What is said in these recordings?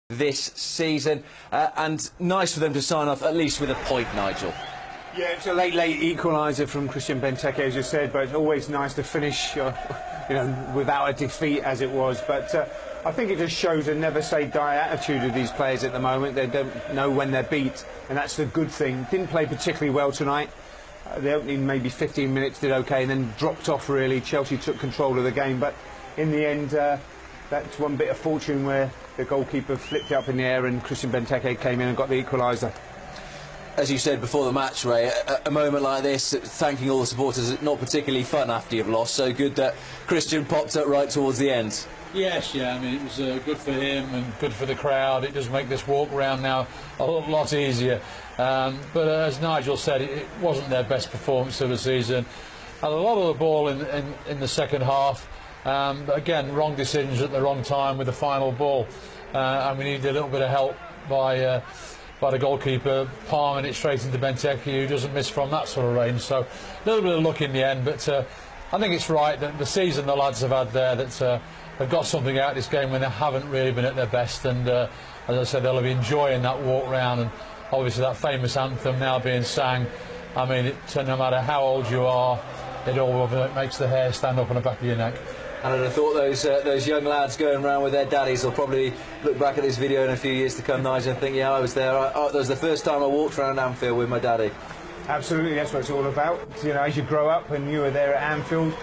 this season, and nice for them to sign off at least with a point, Nigel. Yeah, it's a late equaliser from Christian Benteke, as you said, but it's always nice to finish without a defeat, as it was. But I think it just shows a never-say-die attitude of these players at the moment. They don't know when they're beat, and that's the good thing. Didn't play particularly well tonight. The opening maybe 15 minutes did okay, and then dropped off really. Chelsea took control of the game, but in the end, that's one bit of fortune where the goalkeeper flipped it up in the air and Christian Benteke came in and got the equaliser. As you said before the match, Ray, a moment like this, thanking all the supporters, is not particularly fun after you've lost. So good that Christian popped up right towards the end. Yes, yeah, I mean, it was good for him and good for the crowd. It does make this walk round now a lot easier. But as Nigel said, it wasn't their best performance of the season. Had a lot of the ball in the second half. But again, wrong decisions at the wrong time with the final ball. And we needed a little bit of help by the goalkeeper palming it straight into Benteke, who doesn't miss from that sort of range. So a little bit of luck in the end, but I think it's right that the season the lads have had there, that they've got something out of this game when they haven't really been at their best. And as I said, they'll be enjoying that walk round, and obviously that famous anthem now being sang. I mean, no matter how old you are, it makes the hair stand up on the back of your neck. And I'd have thought those young lads going around with their daddies will probably look back at this video in a few years to come, Nigel, and think, yeah, I was there. That was the first time I walked around Anfield with my daddy. Absolutely, that's what it's all about. As you grow up, and you were there at Anfield,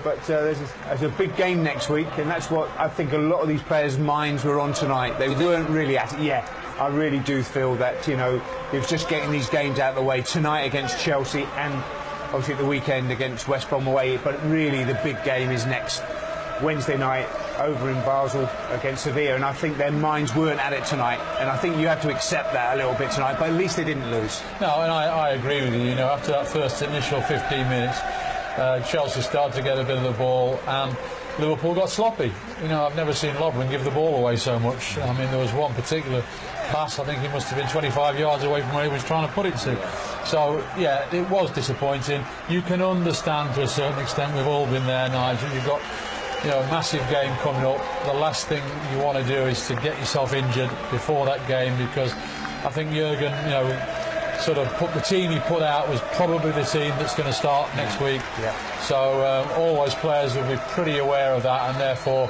but there's a big game next week, and that's what I think a lot of these players' minds were on tonight. They weren't really at it. Yeah, I really do feel that, it's just getting these games out of the way tonight against Chelsea and obviously at the weekend against West Brom away, but really the big game is next Wednesday night over in Basel against Sevilla, and I think their minds weren't at it tonight, and I think you have to accept that a little bit tonight, but at least they didn't lose. No, and I agree with you. After that first initial 15 minutes, Chelsea started to get a bit of the ball, and Liverpool got sloppy. I've never seen Lovren give the ball away so much. I mean, there was one particular pass, I think he must have been 25 yards away from where he was trying to put it to. So, yeah, it was disappointing. You can understand to a certain extent, we've all been there, Nigel. You've got a massive game coming up. The last thing you want to do is to get yourself injured before that game, because I think Jurgen, sort of the team he put out was probably the team that's going to start next week. Yeah. So all those players will be pretty aware of that, and therefore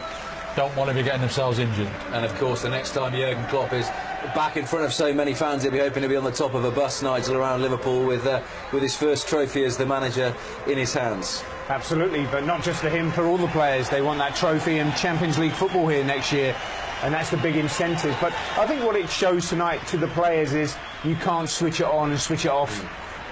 don't want to be getting themselves injured. And of course, the next time Jurgen Klopp is back in front of so many fans, he'll be hoping to be on the top of a bus, Nigel, around Liverpool with his first trophy as the manager in his hands. Absolutely, but not just for him, for all the players. They want that trophy and Champions League football here next year, and that's the big incentive. But I think what it shows tonight to the players is you can't switch it on and switch it off.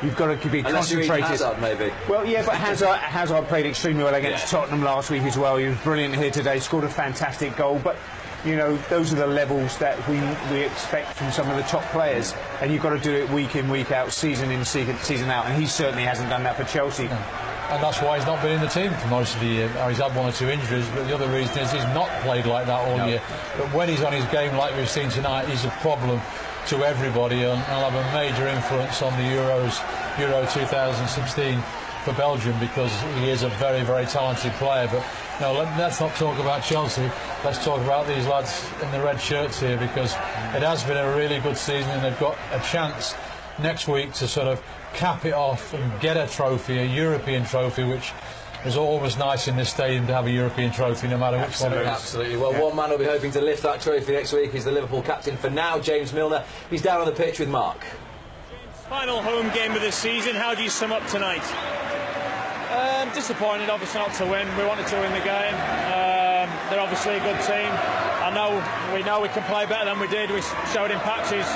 You've got to be concentrated. Hazard, maybe. Well, yeah, but Hazard played extremely well against Tottenham last week as well. He was brilliant here today, scored a fantastic goal. But those are the levels that we expect from some of the top players, and you've got to do it week in, week out, season in, season out, and he certainly hasn't done that for Chelsea. And that's why he's not been in the team for most of the year. He's had one or two injuries, but the other reason is he's not played like that all year. But when he's on his game like we've seen tonight, he's a problem to everybody, and will have a major influence on the Euro 2016 for Belgium, because he is a very, very talented player. But let's not talk about Chelsea. Let's talk about these lads in the red shirts here, because it has been a really good season, and they've got a chance next week to sort of cap it off and get a trophy, a European trophy, which is always nice in this stadium to have a European trophy, no matter which one it is. Absolutely. Well, one man will be hoping to lift that trophy next week is the Liverpool captain for now, James Milner. He's down on the pitch with Mark. Final home game of the season. How do you sum up tonight? Disappointed, obviously, not to win. We wanted to win the game. They're obviously a good team. We know we can play better than we did. We showed in patches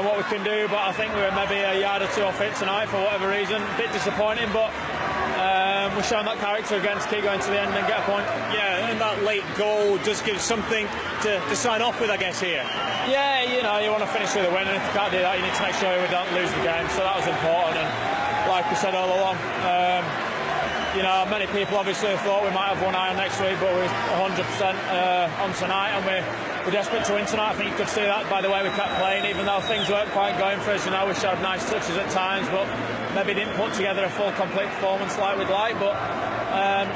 what we can do, but I think we were maybe a yard or two off it tonight for whatever reason. A bit disappointing, but we've shown that character again to keep going to the end and get a point. Yeah, and that late goal just gives something to sign off with, I guess, here. Yeah, you want to finish with a win, and if you can't do that, you need to make sure we don't lose the game. So that was important, and like we said all along, many people obviously thought we might have one eye on next week, but we're 100% on tonight, and we're desperate to win tonight. I think you could see that by the way we kept playing, even though things weren't quite going for us. We showed nice touches at times, but maybe didn't put together a full, complete performance like we'd like. But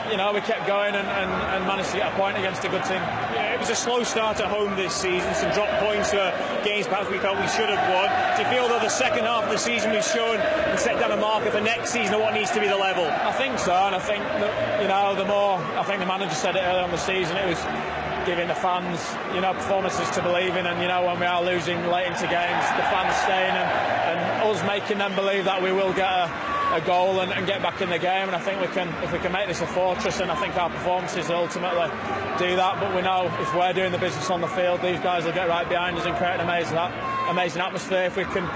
you know, we kept going and managed to get a point against a good team. Yeah, it was a slow start at home this season, some drop points for games perhaps we felt we should have won. Do you feel though the second half of the season we've shown and set down a marker for next season of what needs to be the level? I think so, and I think that, you know, the more, I think the manager said it earlier on the season, it was giving the fans, you know, performances to believe in, and you know, when we are losing late into games, the fans staying and us making them believe that we will get a goal and get back in the game. And I think if we can make this a fortress, and I think our performances will ultimately do that. But we know if we're doing the business on the field, these guys will get right behind us and create an amazing atmosphere. If we can,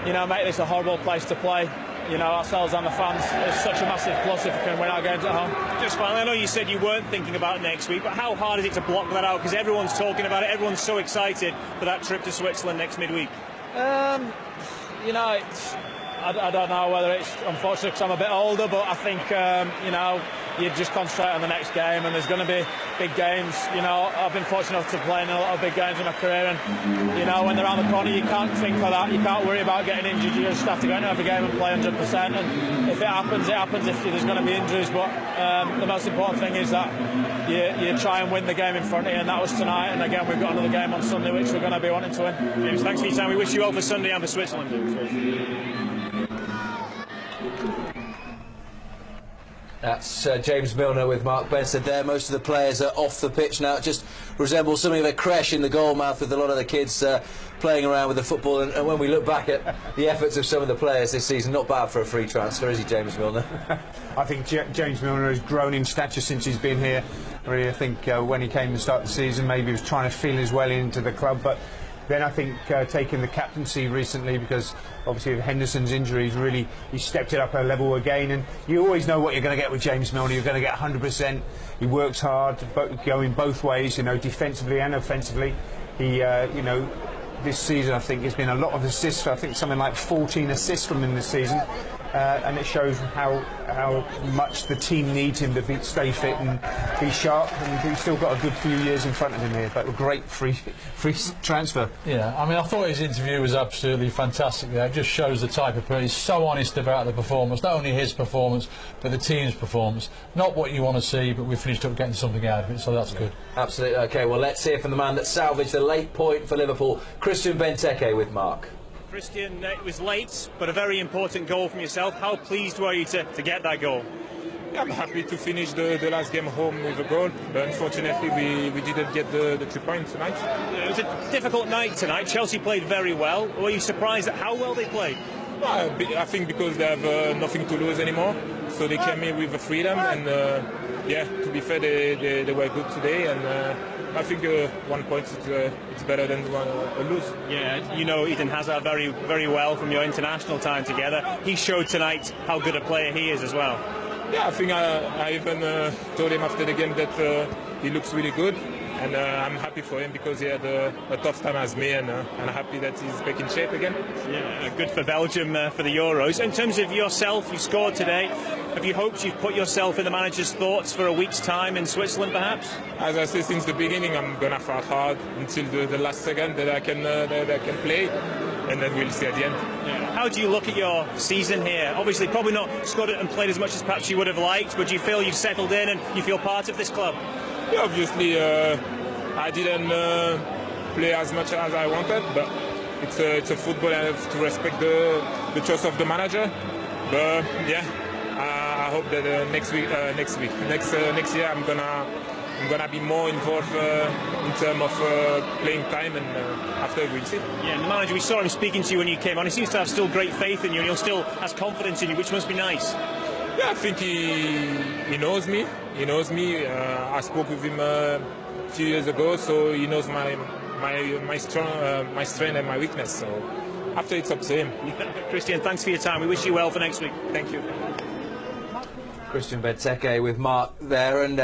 you know, make this a horrible place to play, you know, ourselves and the fans, it's such a massive plus if we can win our games at home. Just finally, I know you said you weren't thinking about next week, but how hard is it to block that out? Because everyone's talking about it, everyone's so excited for that trip to Switzerland next midweek. You know, I don't know whether it's unfortunate because I'm a bit older, but I think, you know, you just concentrate on the next game, and there's going to be big games. You know, I've been fortunate enough to play in a lot of big games in my career, and, you know, when they're around the corner, you can't think like that. You can't worry about getting injured. You just have to go into every game and play 100%. And if it happens, it happens. If there's going to be injuries, but the most important thing is that you try and win the game in front of you, and that was tonight. And again, we've got another game on Sunday, which we're going to be wanting to win. James, thanks for your time. We wish you well for Sunday and for Switzerland. That's James Milner with Mark Benstead there. Most of the players are off the pitch now. It just resembles something of a creche in the goal mouth with a lot of the kids playing around with the football. And when we look back at the efforts of some of the players this season, not bad for a free transfer, is he, James Milner? I think James Milner has grown in stature since he's been here. Really, I think when he came to start the season, maybe he was trying to feel his way into the club, but then I think taking the captaincy recently, because obviously of Henderson's injuries, really he stepped it up a level again. And you always know what you're going to get with James Milner. You're going to get 100%. He works hard, going both ways, you know, defensively and offensively. He, you know, this season I think there's been a lot of assists. I think something like 14 assists from him this season. And it shows how much the team needs him to stay fit and be sharp, and he's still got a good few years in front of him here, but a great free transfer. Yeah, I mean, I thought his interview was absolutely fantastic there. It just shows the type of player. He's so honest about the performance, not only his performance but the team's performance. Not what you want to see, but we finished up getting something out of it, so that's good. Absolutely. OK, well, let's hear from the man that salvaged the late point for Liverpool, Christian Benteke with Mark. Christian, it was late, but a very important goal from yourself. How pleased were you to get that goal? Yeah, I'm happy to finish the last game home with a goal, but unfortunately we didn't get the 3 points tonight. It was a difficult night tonight. Chelsea played very well. Were you surprised at how well they played? I think because they have nothing to lose anymore, so they came in with a freedom, and yeah, to be fair, they were good today, and I think 1 point it's better than a lose. Yeah, you know Eden Hazard very, very well from your international time together. He showed tonight how good a player he is as well. Yeah, I think I even told him after the game that he looks really good, and I'm happy for him because he had a tough time as me, and I'm happy that he's back in shape again. Yeah, good for Belgium for the Euros. In terms of yourself, you scored today. Have you hoped you've put yourself in the manager's thoughts for a week's time in Switzerland, perhaps? As I said since the beginning, I'm gonna fight hard until the last second that I can play, and then we'll see at the end. Yeah. How do you look at your season here? Obviously, probably not scored and played as much as perhaps you would have liked, but do you feel you've settled in and you feel part of this club? Yeah, obviously, I didn't play as much as I wanted, but it's a football. I have to respect the choice of the manager. But yeah, I hope that next year I'm gonna be more involved in terms of playing time, and after we'll see. Yeah, and the manager, we saw him speaking to you when you came on. He seems to have still great faith in you, and he still has confidence in you, which must be nice. Yeah, I think he knows me. He knows me. I spoke with him a few years ago, so he knows my strength and my weakness. So after, it's up to him. Christian, thanks for your time. We wish you well for next week. Thank you. Christian Benteke with Mark there, and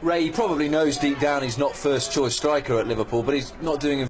Ray probably knows deep down he's not first choice striker at Liverpool, but he's not doing